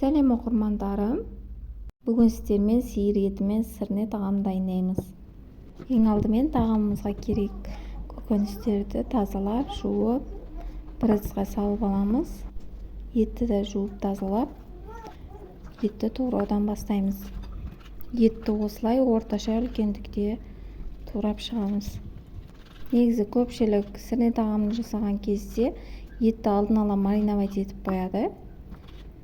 Сәлем оқырмандарым. Бүгін сіздермен сиыр еті мен сырне тағам дайындаймыз. Ең алдымен тағамымызға керек көкөністерді тазалап, жуып, бір ыдысқа салып аламыз. Етті де жуып тазалап, етті тураудан бастаймыз. Етті осылай орташа үлкендікте турап шығамыз. Негізі көпшілік сырне тағамын жасаған кезде етті алдын ала мариновать етіп қояды.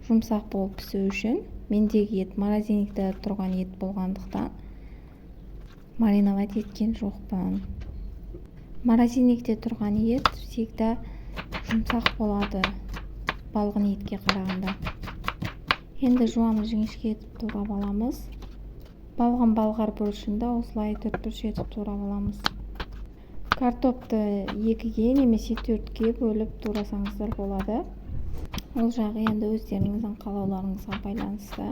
Жұмсақ болып пісу үшін. Мендегі ет морозильникте тұрған ет болғандықтан мариновать еткен жоқпын. Морозильникте тұрған ет всегда жұмсақ болады балғын етке қарағанда. Енді жуамыз, жіңішке етіп турап аламыз. Балғын балғар бұрышында осылай төрт-бұрыш етіп турап аламыз. Картопты 2-ге немесе 4-ге бөліп турасаңыздар болады. Ол жағы енді өздеріңіздің қалауларыңызға байланысты.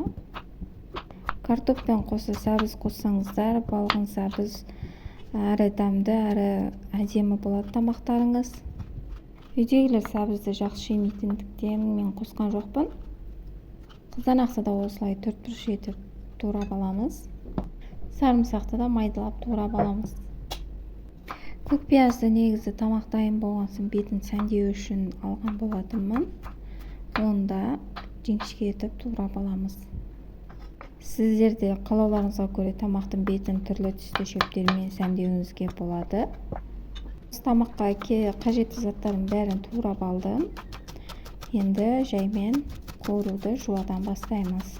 Картоппен қоса сәбіз қоссаңыздар, балғын сәбіз әрі дәмді, әрі әдемі болады тамақтарыңыз. Үйдегілер сәбізді жақсы жемейтіндіктен мен қосқан жоқпын. Қызанақты да осылай төрт-бұрыш етіп турап аламыз. Сарымсақты да майдалап турап аламыз. Көкпиязды негізі тамақ дайын болған соң бетін сәндеу үшін алған болатынмын. Онда жіңішке етіп турап аламыз. Сіздерде қалауларыңызға көре тамақтың бетін түрлі түсті шөптермен сәндеуіңізге болады. Тамаққа қажетті заттардың бәрін турап алдым. Енді жаймен қуыруды жуадан бастаймыз.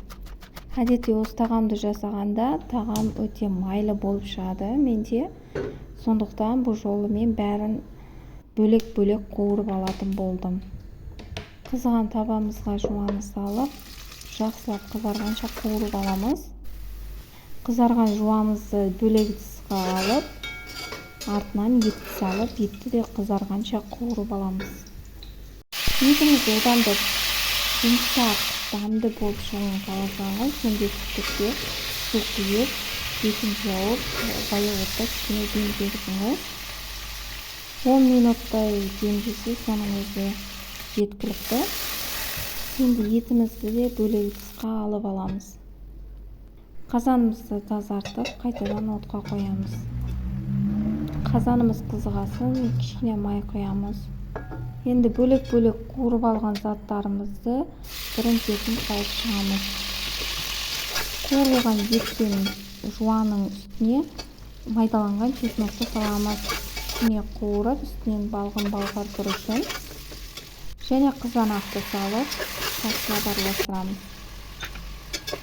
Әдетте осы тағамды жасағанда тағам өте майлы болып шығады менде. Сондықтан бұл жолы мен бәрін бөлек-бөлек қуырып алатын болдым. Қызған табамызға жуаны салып, жақсылап қызарғанша қуырып аламыз. Қызарған жуамызды бөлек ыдысқа алып, артынан етті салып, етті де қызарғанша қуырып аламыз. Етіңіз одан да жұмсақ, дәмді болып шығуын қаласаңыз, міндетті түрде су құйып, етін жауып, баяу отта кішкене демдетіңіз. 10 минуттай демдесе, соның өзі жеткілікті. Енді етімізді де бөлек ыдысқа алып аламыз. Қазанымызды тазартып, қайтадан отқа қоямыз. Қазанымыз қызғасын, кішкене май құямыз. Енді бөлек-бөлек қуырып алған заттарымызды бірін-бірін салып шығамыз. Қуырылған ет пен жуаның үстіне майдаланған чеснокты саламыз. Үстіне қуырып, үстінен балғын балғар бұрышын және қызанақты салып, жақсылап араластырамыз.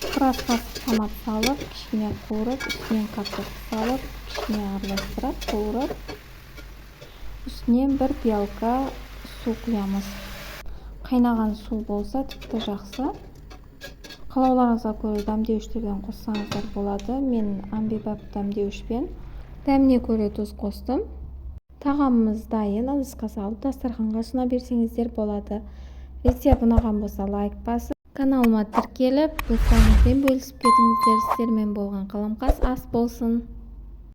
Бір ас қасық томат салып, кішкене қуырып, үстінен картопты салып, кішкене араластырып, қуырып, үстінен бір пиалка су құямыз. Қайнаған су болса тіпті жақсы. Қалауларыңызға көре дәмдеуіштерден қоссаңыздар болады. Мен амбибап дәмдеуішпен дәміне көре тұз қостым. Тағамымыз дайын, ыдысқа салып дастарханға ұсына берсеңіздер болады. Рецепт ұнаған болса лайк басып, каналыма тіркеліп, достарыңызбен бөлісіп кетіңіздер. Сіздермен болған қаламқас ас болсын.